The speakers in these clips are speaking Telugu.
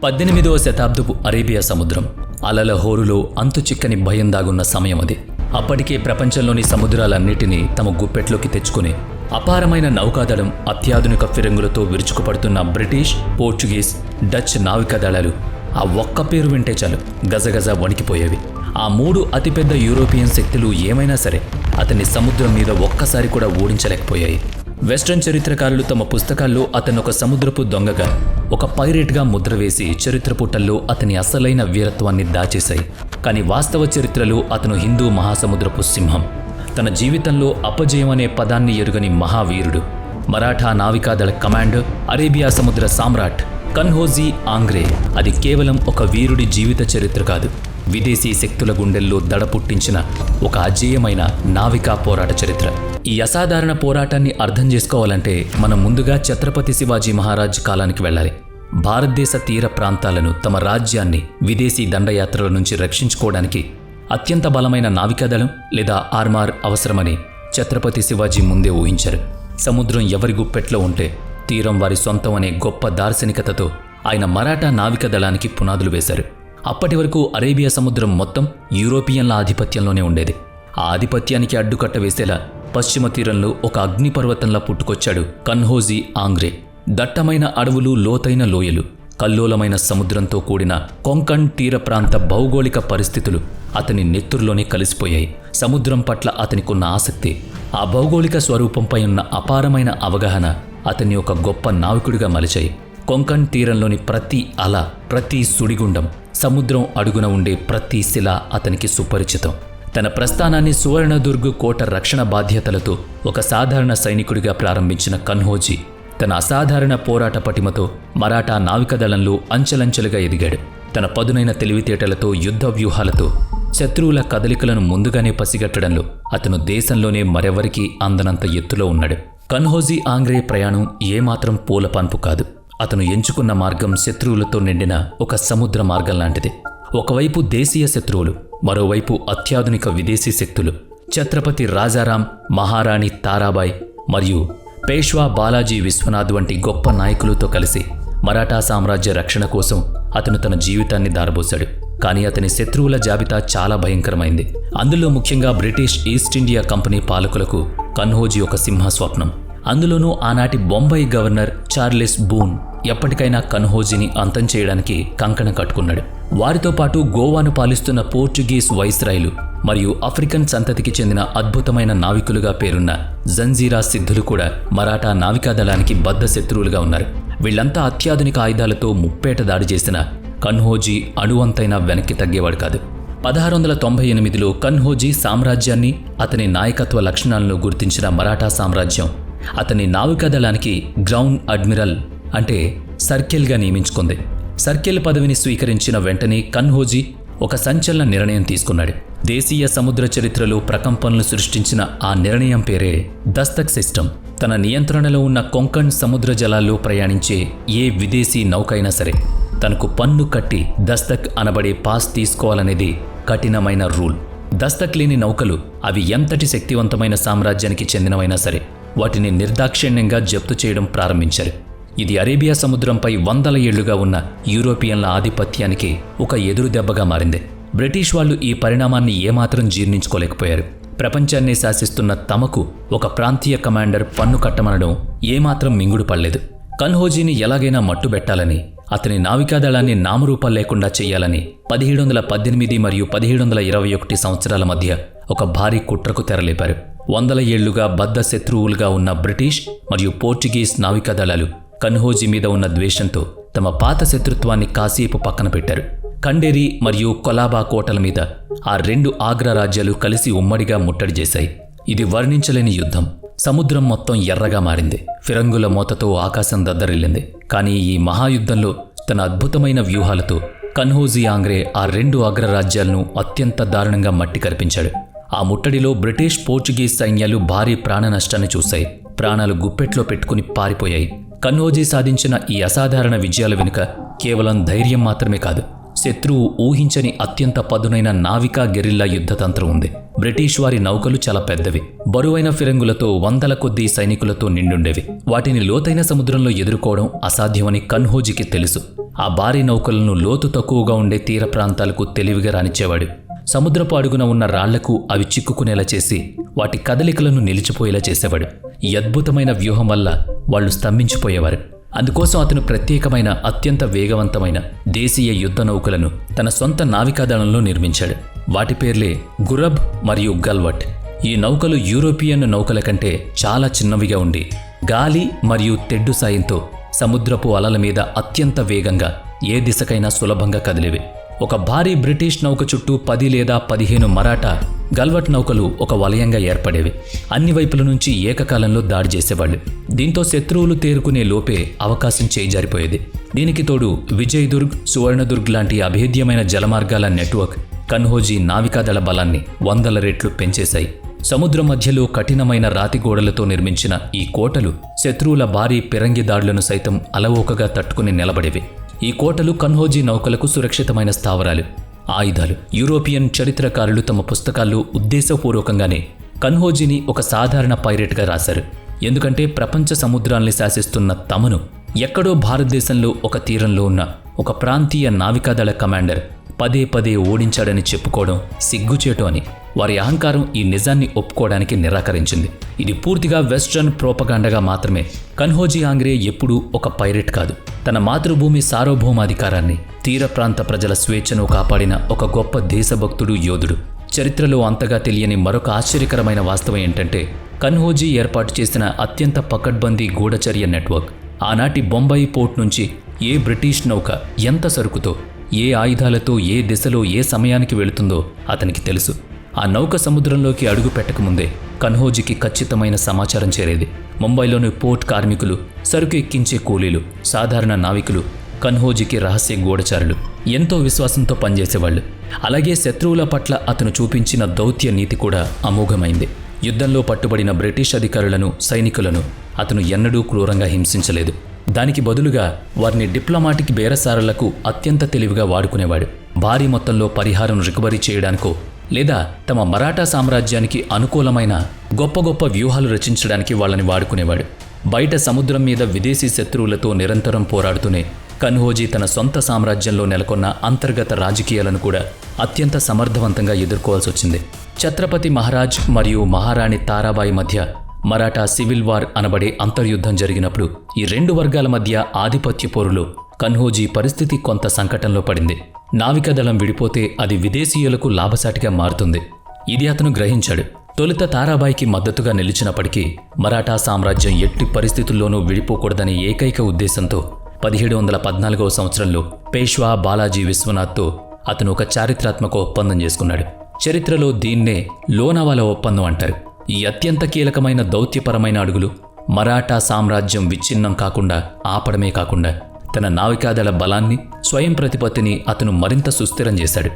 18వ శతాబ్దపు అరేబియా సముద్రం అలల హోరులో అంతుచిక్కని భయం దాగున్న సమయం అది. అప్పటికే ప్రపంచంలోని సముద్రాలన్నిటినీ తమ గుప్పెట్లోకి తెచ్చుకుని అపారమైన నౌకాదళం, అత్యాధునిక ఫిరంగులతో విరుచుకుపడుతున్న బ్రిటిష్, పోర్చుగీస్, డచ్ నావికాదళాలు ఆ ఒక్క పేరు వింటే చాలు గజగజ వణికిపోయేవి. ఆ మూడు అతిపెద్ద యూరోపియన్ శక్తులు ఏమైనా సరే అతన్ని సముద్రం మీద ఒక్కసారి కూడా ఓడించలేకపోయాయి. వెస్ట్రన్ చరిత్రకారులు తమ పుస్తకాల్లో అతను ఒక సముద్రపు దొంగగా, ఒక పైరేట్గా ముద్రవేసి చరిత్ర పుటల్లో అతని అసలైన వీరత్వాన్ని దాచేశాయి. కానీ వాస్తవ చరిత్రలో అతను హిందూ మహాసముద్రపు సింహం. తన జీవితంలో అపజయం అనే పదాన్ని ఎరుగని మహావీరుడు. మరాఠా నావికాదళ కమాండర్, అరేబియా సముద్ర సామ్రాట్ కన్హోజీ ఆంగ్రే. అది కేవలం ఒక వీరుడి జీవిత చరిత్ర కాదు, విదేశీ శక్తుల గుండెల్లో దడ పుట్టించిన ఒక అజేయమైన నావికా పోరాట చరిత్ర. ఈ అసాధారణ పోరాటాన్ని అర్థం చేసుకోవాలంటే మనం ముందుగా ఛత్రపతి శివాజీ మహారాజ్ కాలానికి వెళ్ళాలి. భారతదేశ తీర ప్రాంతాలను, తమ రాజ్యాన్ని విదేశీ దండయాత్రల నుంచి రక్షించుకోవడానికి అత్యంత బలమైన నావికాదళం లేదా ఆర్మార్ అవసరమని ఛత్రపతి శివాజీ ముందే ఊహించారు. సముద్రం ఎవరి గుప్పెట్లో ఉంటే తీరం వారి సొంతం అనే గొప్ప దార్శనికతతో ఆయన మరాఠా నావికాదళానికి పునాదులు వేశారు. అప్పటి వరకు అరేబియా సముద్రం మొత్తం యూరోపియన్ల ఆధిపత్యంలోనే ఉండేది. ఆ ఆధిపత్యానికి అడ్డుకట్ట వేసేలా పశ్చిమ తీరంలో ఒక అగ్నిపర్వతంలా పుట్టుకొచ్చాడు కన్హోజీ ఆంగ్రే. దట్టమైన అడవులు, లోతైన లోయలు, కల్లోలమైన సముద్రంతో కూడిన కొంకణ్ తీర ప్రాంత భౌగోళిక పరిస్థితులు అతని నెత్తురులోనే కలిసిపోయాయి. సముద్రం పట్ల అతనికున్న ఆసక్తి, ఆ భౌగోళిక స్వరూపంపై ఉన్న అపారమైన అవగాహన అతన్ని ఒక గొప్ప నావికుడిగా మలిచాయి. కొంకణ్ తీరంలోని ప్రతి అల, ప్రతి సుడిగుండం, సముద్రం అడుగున ఉండే ప్రతి శిల అతనికి సుపరిచితం. తన ప్రస్థానాన్ని సువర్ణదుర్గ్ కోట రక్షణ బాధ్యతలతో ఒక సాధారణ సైనికుడిగా ప్రారంభించిన కన్హోజీ తన అసాధారణ పోరాట పటిమతో మరాఠా నావికాదళంలో అంచెలంచెలుగా ఎదిగాడు. తన పదునైన తెలివితేటలతో, యుద్ధ వ్యూహాలతో శత్రువుల కదలికలను ముందుగానే పసిగట్టడంలో అతను దేశంలోనే మరెవరికీ అందనంత ఎత్తులో ఉన్నాడు. కన్హోజీ ఆంగ్రే ప్రయాణం ఏమాత్రం పూలపాన్పు కాదు. అతను ఎంచుకున్న మార్గం శత్రువులతో నిండిన ఒక సముద్ర మార్గం లాంటిది. ఒకవైపు దేశీయ శత్రువులు, మరోవైపు అత్యాధునిక విదేశీ శక్తులు. ఛత్రపతి రాజారాం, మహారాణి తారాబాయ్ మరియు పేష్వా బాలాజీ విశ్వనాథ్ వంటి గొప్ప నాయకులతో కలిసి మరాఠా సామ్రాజ్య రక్షణ కోసం అతను తన జీవితాన్ని దారబోశాడు. కానీ అతని శత్రువుల జాబితా చాలా భయంకరమైంది. అందులో ముఖ్యంగా బ్రిటిష్ ఈస్ట్ ఇండియా కంపెనీ పాలకులకు కన్హోజీ ఒక సింహస్వప్నం. అందులోనూ ఆనాటి బొంబాయి గవర్నర్ చార్లెస్ బూన్ ఎప్పటికైనా కన్హోజీని అంతం చేయడానికి కంకణం కట్టుకున్నాడు. వారితో పాటు గోవాను పాలిస్తున్న పోర్చుగీస్ వైస్రాయ్లు మరియు ఆఫ్రికన్ సంతతికి చెందిన అద్భుతమైన నావికులుగా పేరున్న జంజీరా సిద్ధులు కూడా మరాఠా నావికాదళానికి బద్ధ శత్రువులుగా ఉన్నారు. వీళ్లంతా అత్యాధునిక ఆయుధాలతో ముప్పేట దాడి చేసిన కన్హోజీ అణువంతైనా వెనక్కి తగ్గేవాడు కాదు. 1698లో కన్హోజీ సామ్రాజ్యాన్ని, అతని నాయకత్వ లక్షణాలను గుర్తించిన మరాఠా సామ్రాజ్యం అతని నావికాదళానికి గ్రౌండ్ అడ్మిరల్ అంటే సర్కిల్గా నియమించుకుంది. సర్కిల్ పదవిని స్వీకరించిన వెంటనే కన్హోజీ ఒక సంచలన నిర్ణయం తీసుకున్నాడు. దేశీయ సముద్ర చరిత్రలో ప్రకంపనలు సృష్టించిన ఆ నిర్ణయం పేరే దస్తక్ సిస్టమ్. తన నియంత్రణలో ఉన్న కొంకణ్ సముద్ర జలాల్లో ప్రయాణించే ఏ విదేశీ నౌకైనా సరే తనకు పన్ను కట్టి దస్తక్ అనబడే పాస్ తీసుకోవాలనేది కఠినమైన రూల్. దస్తక్ లేని నౌకలు, అవి ఎంతటి శక్తివంతమైన సామ్రాజ్యానికి చెందినవైనా సరే, వాటిని నిర్దాక్షిణ్యంగా జప్తు చేయడం ప్రారంభించారు. ఇది అరేబియా సముద్రంపై వందల ఏళ్లుగా ఉన్న యూరోపియన్ల ఆధిపత్యానికి ఒక ఎదురు దెబ్బగా మారింది. బ్రిటిష్ వాళ్ళు ఈ పరిణామాన్ని ఏమాత్రం జీర్ణించుకోలేకపోయారు. ప్రపంచాన్నే శాసిస్తున్న తమకు ఒక ప్రాంతీయ కమాండర్ పన్ను కట్టమనడం ఏమాత్రం మింగుడు పడలేదు. కన్హోజీని ఎలాగైనా మట్టుబెట్టాలని, అతని నావికాదళాన్ని నామరూపాలు లేకుండా చేయాలని 1718 మరియు 1721 సంవత్సరాల మధ్య ఒక భారీ కుట్రకు తెరలేపారు. వందల ఏళ్లుగా బద్ధ శత్రువులుగా ఉన్న బ్రిటిష్ మరియు పోర్చుగీస్ నావికాదళాలు కన్హోజీ మీద ఉన్న ద్వేషంతో తమ పాత శత్రుత్వాన్ని కాసేపు పక్కన పెట్టారు. ఖండేరి మరియు కొలాబా కోటల మీద ఆ రెండు ఆగ్రా రాజ్యాలు కలిసి ఉమ్మడిగా ముట్టడి చేశాయి. ఇది వర్ణించలేని యుద్ధం. సముద్రం మొత్తం ఎర్రగా మారింది. ఫిరంగుల మోతతో ఆకాశం దద్దరిల్లింది. కానీ ఈ మహాయుద్ధంలో తన అద్భుతమైన వ్యూహాలతో కన్హోజీ ఆంగ్రే ఆ రెండు అగ్రరాజ్యాలను అత్యంత దారుణంగా మట్టి కరిపించాడు. ఆ ముట్టడిలో బ్రిటిష్, పోర్చుగీస్ సైన్యాలు భారీ ప్రాణ నష్టాన్ని చూశాయి. ప్రాణాలు గుప్పెట్లో పెట్టుకుని పారిపోయాయి. కన్హోజీ సాధించిన ఈ అసాధారణ విజయాల వెనుక కేవలం ధైర్యం మాత్రమే కాదు, శత్రువు ఊహించని అత్యంత పదునైన నావికా గెరిల్లా యుద్ధతంత్రం ఉంది. బ్రిటిష్ వారి నౌకలు చాలా పెద్దవి, బరువైన ఫిరంగులతో వందల కొద్దీ సైనికులతో నిండుండేవి. వాటిని లోతైన సముద్రంలో ఎదుర్కోవడం అసాధ్యమని కన్హోజీకి తెలుసు. ఆ భారీ నౌకలను లోతు తక్కువగా ఉండే తీర ప్రాంతాలకు తెలివిగా రానిచ్చేవాడు. సముద్రపు అడుగున ఉన్న రాళ్లకు అవి చిక్కుకునేలా చేసి వాటి కదలికలను నిలిచిపోయేలా చేసేవాడు. ఈ అద్భుతమైన వ్యూహం వల్ల వాళ్లు స్తంభించిపోయేవారు. అందుకోసం అతను ప్రత్యేకమైన అత్యంత వేగవంతమైన దేశీయ యుద్ధ నౌకలను తన సొంత నావికాదళంలో నిర్మించాడు. వాటి పేర్లే గురబ్ మరియు గల్వట్. ఈ నౌకలు యూరోపియన్ నౌకల కంటే చాలా చిన్నవిగా ఉండి గాలి మరియు తెడ్డు సాయంతో సముద్రపు అలల మీద అత్యంత వేగంగా ఏ దిశకైనా సులభంగా కదిలేవి. ఒక భారీ బ్రిటిష్ నౌక చుట్టూ 10 లేదా 15 మరాఠా గల్వట్ నౌకలు ఒక వలయంగా ఏర్పడేవి. అన్ని వైపుల నుంచి ఏకకాలంలో దాడి చేసేవాళ్లు. దీంతో శత్రువులు తేరుకునే లోపే అవకాశం చేజారిపోయేది. దీనికి తోడు విజయదుర్గ్, సువర్ణదుర్గ్ లాంటి అభేద్యమైన జలమార్గాల నెట్వర్క్ కన్హోజీ నావికాదళ బలాన్ని 100 రెట్లు పెంచేశాయి. సముద్రం మధ్యలో కఠినమైన రాతి గోడలతో నిర్మించిన ఈ కోటలు శత్రువుల భారీ పిరంగి దాడులను సైతం అలవోకగా తట్టుకుని నిలబడేవి. ఈ కోటలు కన్హోజీ నౌకలకు సురక్షితమైన స్థావరాలు. ఆయుధాలు. యూరోపియన్ చరిత్రకారులు తమ పుస్తకాల్లో ఉద్దేశపూర్వకంగానే కన్హోజీని ఒక సాధారణ పైరేట్గా రాశారు. ఎందుకంటే ప్రపంచ సముద్రాల్ని శాసిస్తున్న తమను ఎక్కడో భారతదేశంలో ఒక తీరంలో ఉన్న ఒక ప్రాంతీయ నావికాదళ కమాండర్ పదే పదే ఓడించాడని చెప్పుకోవడం సిగ్గుచేటు అని వారి అహంకారం ఈ నిజాన్ని ఒప్పుకోవడానికి నిరాకరించింది. ఇది పూర్తిగా వెస్ట్రన్ ప్రోపగాండగా మాత్రమే. కన్హోజీ ఆంగ్రే ఎప్పుడూ ఒక పైరేట్ కాదు. తన మాతృభూమి సార్వభౌమాధికారాన్ని, తీర ప్రాంత ప్రజల స్వేచ్ఛను కాపాడిన ఒక గొప్ప దేశభక్తుడు, యోధుడు. చరిత్రలో అంతగా తెలియని మరొక ఆశ్చర్యకరమైన వాస్తవం ఏంటంటే కన్హోజీ ఏర్పాటు చేసిన అత్యంత పకడ్బందీ గూఢచర్య నెట్వర్క్. ఆనాటి బొంబాయి పోర్ట్ నుంచి ఏ బ్రిటిష్ నౌక ఎంత సరుకుతో, ఏ ఆయుధాలతో, ఏ దిశలో, ఏ సమయానికి వెళుతుందో అతనికి తెలుసు. ఆ నౌక సముద్రంలోకి అడుగు పెట్టకముందే కన్హోజీకి ఖచ్చితమైన సమాచారం చేరేది. ముంబైలోని పోర్ట్ కార్మికులు, సరుకు ఎక్కించే కూలీలు, సాధారణ నావికులు కన్హోజీకి రహస్య గూఢచారులు. ఎంతో విశ్వాసంతో పనిచేసేవాళ్లు. అలాగే శత్రువుల పట్ల అతను చూపించిన దౌత్య నీతి కూడా అమోఘమైంది. యుద్ధంలో పట్టుబడిన బ్రిటిష్ అధికారులను, సైనికులను అతను ఎన్నడూ క్రూరంగా హింసించలేదు. దానికి బదులుగా వారిని డిప్లొమాటిక్ బేరసారాలకు అత్యంత తెలివిగా వాడుకునేవాడు. భారీ మొత్తంలో పరిహారం రికవరీ చేయడానికో లేదా తమ మరాఠా సామ్రాజ్యానికి అనుకూలమైన గొప్ప గొప్ప వ్యూహాలు రచించడానికి వాళ్ళని వాడుకునేవాడు. బయట సముద్రం మీద విదేశీ శత్రువులతో నిరంతరం పోరాడుతూనే కన్హోజీ తన సొంత సామ్రాజ్యంలో నెలకొన్న అంతర్గత రాజకీయాలను కూడా అత్యంత సమర్థవంతంగా ఎదుర్కోవాల్సి వచ్చింది. ఛత్రపతి మహారాజ్ మరియు మహారాణి తారాబాయి మధ్య మరాఠా సివిల్ వార్ అనబడే అంతర్యుద్ధం జరిగినప్పుడు ఈ రెండు వర్గాల మధ్య ఆధిపత్య పోరులో కన్హోజీ పరిస్థితి కొంత సంకటంలో పడింది. నావికాదళం విడిపోతే అది విదేశీయులకు లాభసాటిగా మారుతుంది. ఇది అతను గ్రహించాడు. తొలుత తారాబాయికి మద్దతుగా నిలిచినప్పటికీ మరాఠా సామ్రాజ్యం ఎట్టి పరిస్థితుల్లోనూ విడిపోకూడదనే ఏకైక ఉద్దేశంతో 1714వ సంవత్సరంలో పేష్వా బాలాజీ విశ్వనాథ్తో అతను ఒక చారిత్రాత్మక ఒప్పందం చేసుకున్నాడు. చరిత్రలో దీన్నే లోనావాలా ఒప్పందం అంటారు. ఈ అత్యంత కీలకమైన దౌత్యపరమైన అడుగులు మరాఠా సామ్రాజ్యం విచ్ఛిన్నం కాకుండా ఆపడమే కాకుండా తన నావికాదళ బలాన్ని, స్వయం ప్రతిపత్తిని అతను మరింత సుస్థిరం చేశాడు.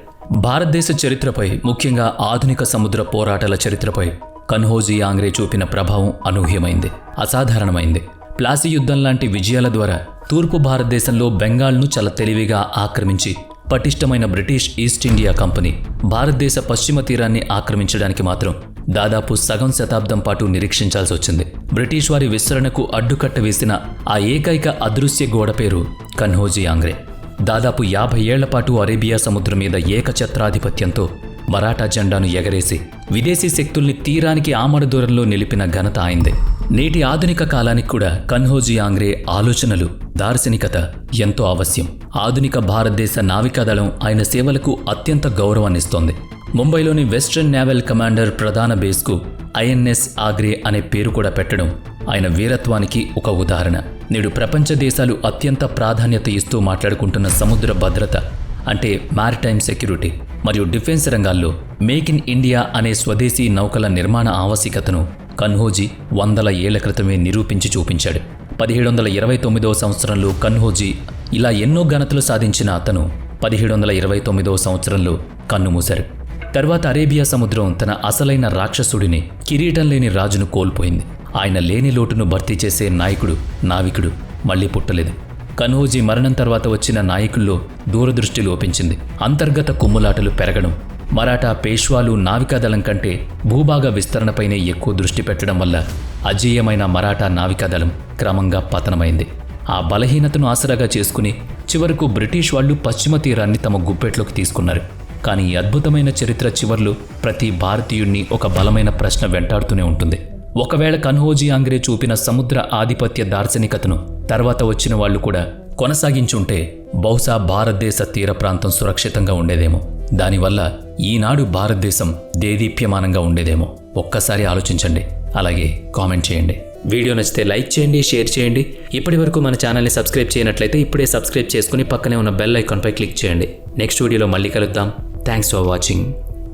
భారతదేశ చరిత్రపై, ముఖ్యంగా ఆధునిక సముద్ర పోరాటాల చరిత్రపై కన్హోజీ ఆంగ్రే చూపిన ప్రభావం అనూహ్యమైంది, అసాధారణమైంది. ప్లాసీ యుద్ధం లాంటి విజయాల ద్వారా తూర్పు భారతదేశంలో బెంగాల్ను చాలా తెలివిగా ఆక్రమించి పటిష్టమైన బ్రిటిష్ ఈస్ట్ ఇండియా కంపెనీ భారతదేశ పశ్చిమ తీరాన్ని ఆక్రమించడానికి మాత్రం దాదాపు సగం శతాబ్దం పాటు నిరీక్షించాల్సి వచ్చింది. బ్రిటిష్ వారి విస్తరణకు అడ్డుకట్ట వేసిన ఆ ఏకైక అదృశ్య గోడ పేరు కన్హోజీ ఆంగ్రే. దాదాపు 50 ఏళ్ల పాటు అరేబియా సముద్రం మీద ఏకఛత్రాధిపత్యంతో మరాఠా జెండాను ఎగరేసి విదేశీ శక్తుల్ని తీరానికి ఆమడ దూరంలో నిలిపిన ఘనత ఆయనదే. నేటి ఆధునిక కాలానికి కూడా కన్హోజీ ఆంగ్రే ఆలోచనలు, దార్శనికత ఎంతో అవశ్యం. ఆధునిక భారతదేశ నావికాదళం ఆయన సేవలకు అత్యంత గౌరవాన్నిస్తోంది. ముంబైలోని వెస్ట్రన్ నేవల్ కమాండర్ ప్రధాన బేస్కు ఐఎన్ఎస్ ఆగ్రే అనే పేరు కూడా పెట్టడం ఆయన వీరత్వానికి ఒక ఉదాహరణ. నేడు ప్రపంచ దేశాలు అత్యంత ప్రాధాన్యత ఇస్తూ మాట్లాడుకుంటున్న సముద్ర భద్రత అంటే మ్యారిటైమ్ సెక్యూరిటీ మరియు డిఫెన్స్ రంగాల్లో మేక్ ఇన్ ఇండియా అనే స్వదేశీ నౌకల నిర్మాణ ఆవశ్యకతను కన్హోజీ 100 ఏళ్ల క్రితమే నిరూపించి చూపించాడు. 1729వ సంవత్సరంలో కన్హోజీ ఇలా ఎన్నో ఘనతలు సాధించిన అతను 1729వ సంవత్సరంలో కన్నుమూశారు. తర్వాత అరేబియా సముద్రం తన అసలైన రాక్షసుడిని, కిరీటం లేని రాజును కోల్పోయింది. ఆయన లేని లోటును భర్తీ చేసే నాయకుడు, నావికుడు మళ్లీ పుట్టలేదు. కన్హోజీ మరణం తర్వాత వచ్చిన నాయకుల్లో దూరదృష్టి లోపించింది. అంతర్గత కుమ్ములాటలు పెరగడం, మరాఠా పేష్వాలు నావికాదళం కంటే భూభాగ విస్తరణపైనే ఎక్కువ దృష్టి పెట్టడం వల్ల అజేయమైన మరాఠా నావికాదళం క్రమంగా పతనమైంది. ఆ బలహీనతను ఆసరాగా చేసుకుని చివరకు బ్రిటిష్ వాళ్లు పశ్చిమ తీరాన్ని తమ గుప్పెట్లోకి తీసుకున్నారు. కానీ ఈ అద్భుతమైన చరిత్ర చివర్లో ప్రతి భారతీయుణ్ణి ఒక బలమైన ప్రశ్న వెంటాడుతూనే ఉంటుంది. ఒకవేళ కన్హోజీ ఆంగ్రే చూపిన సముద్ర ఆధిపత్య దార్శనికతను తర్వాత వచ్చిన వాళ్లు కూడా కొనసాగించుంటే బహుశా భారతదేశ తీర ప్రాంతం సురక్షితంగా ఉండేదేమో. దానివల్ల ఈనాడు భారతదేశం దేదీప్యమానంగా ఉండేదేమో. ఒక్కసారి ఆలోచించండి, అలాగే కామెంట్ చేయండి. వీడియో నచ్చితే లైక్ చేయండి, షేర్ చేయండి. ఇప్పటివరకు మన ఛానల్ని సబ్స్క్రైబ్ చేయనట్లయితే ఇప్పుడే సబ్స్క్రైబ్ చేసుకుని పక్కనే ఉన్న బెల్ ఐకాన్పై క్లిక్ చేయండి. నెక్స్ట్ వీడియోలో మళ్ళీ కలుద్దాం. Thanks for watching.